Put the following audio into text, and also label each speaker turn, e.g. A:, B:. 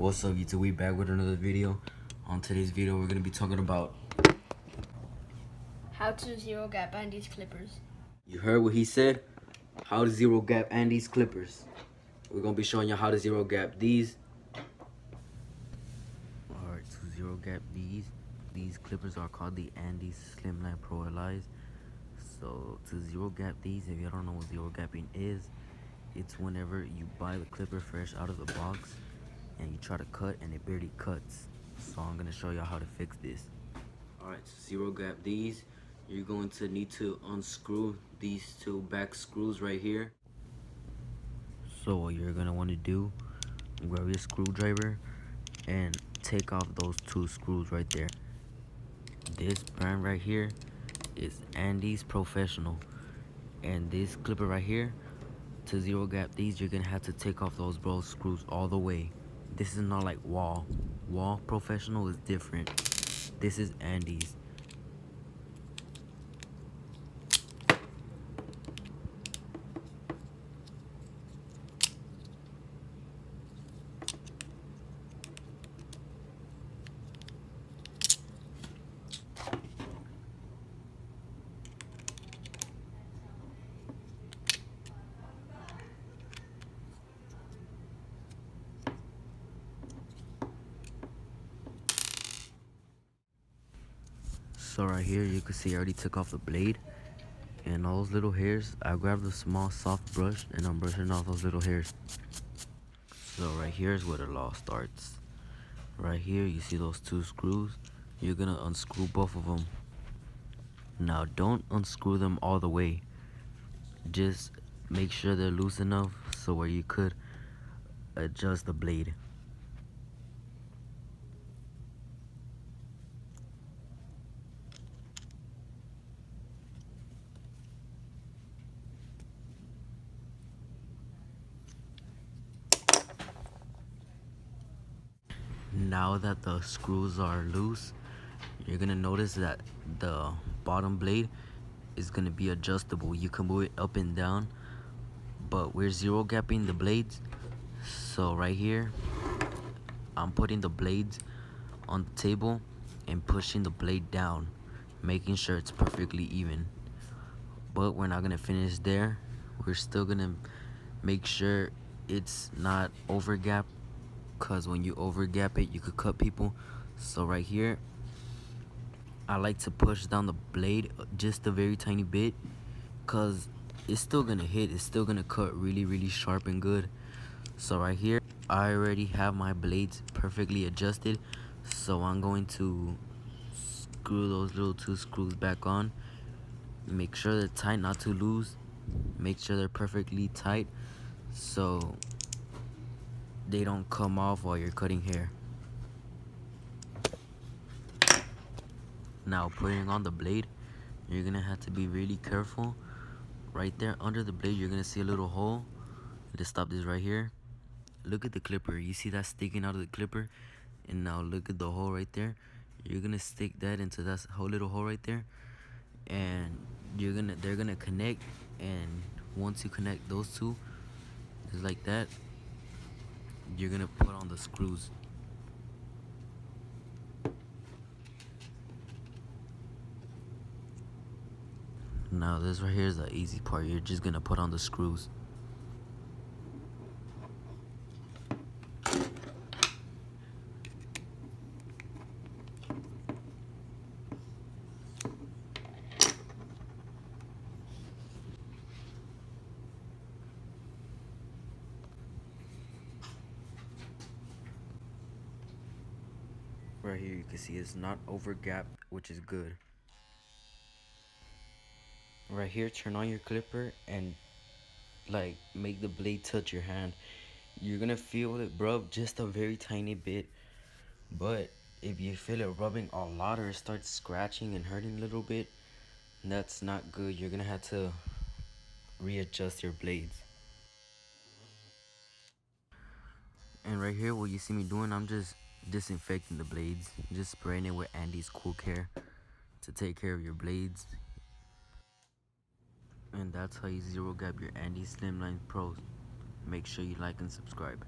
A: What's up, YouTube? We back with another video. On today's video, we're gonna be talking about
B: how to zero gap Andis clippers.
A: You heard what he said? How to zero gap Andis clippers. We're gonna be showing you how to zero gap these. Alright, to zero gap these clippers are called the Andis Slimline Pro Allies. So to zero gap these, if you don't know what zero gapping is, it's whenever you buy the clipper fresh out of the box and you try to cut and it barely cuts. So I'm gonna show you how to fix this. Alright, to zero gap these, you're going to need to unscrew these two back screws right here. So what you're gonna want to do, grab your screwdriver and take off those two screws right there. This brand right here is Andis Professional, and this clipper right here, to zero gap these, you're gonna have to take off those both screws all the way. This is not like Wall Professional is different. This is Andis. So right here, you can see I already took off the blade and all those little hairs. I grabbed a small soft brush and I'm brushing off those little hairs. So right here is where the law starts. Right here, you see those two screws? You're gonna unscrew both of them. Now don't unscrew them all the way. Just make sure they're loose enough so where you could adjust the blade. Now that the screws are loose, you're gonna notice that the bottom blade is gonna be adjustable. You can move it up and down, but we're zero gapping the blades. So right here, I'm putting the blades on the table and pushing the blade down, making sure it's perfectly even. But we're not gonna finish there. We're still gonna make sure it's not over gap, because when you over gap it, you could cut people. So right here, I like to push down the blade just a very tiny bit, because it's still gonna hit, it's still gonna cut really sharp and good. So right here, I already have my blades perfectly adjusted, so I'm going to screw those little two screws back on. Make sure they're tight, not too loose. Make sure they're perfectly tight so they don't come off while you're cutting hair. Now putting on the blade, you're gonna have to be really careful. Right there under the blade, you're gonna see a little hole. Let's stop this right here. Look at the clipper. You see that sticking out of the clipper? And now look at the hole right there. You're gonna stick that into that whole little hole right there, and they're gonna connect. And once you connect those two, just like that, you're gonna put on the screws. Now this right here is the easy part. You're just gonna put on the screws. Right here you can see it's not over gapped, which is good. Right here, turn on your clipper and like make the blade touch your hand. You're gonna feel it rub just a very tiny bit, but if you feel it rubbing a lot or it starts scratching and hurting a little bit, that's not good. You're gonna have to readjust your blades. And right here, what you see me doing, I'm just disinfecting the blades, just spraying it with Andis Cool Care to take care of your blades. And that's how you zero gap your Andis Slimline Pros. Make sure you like and subscribe.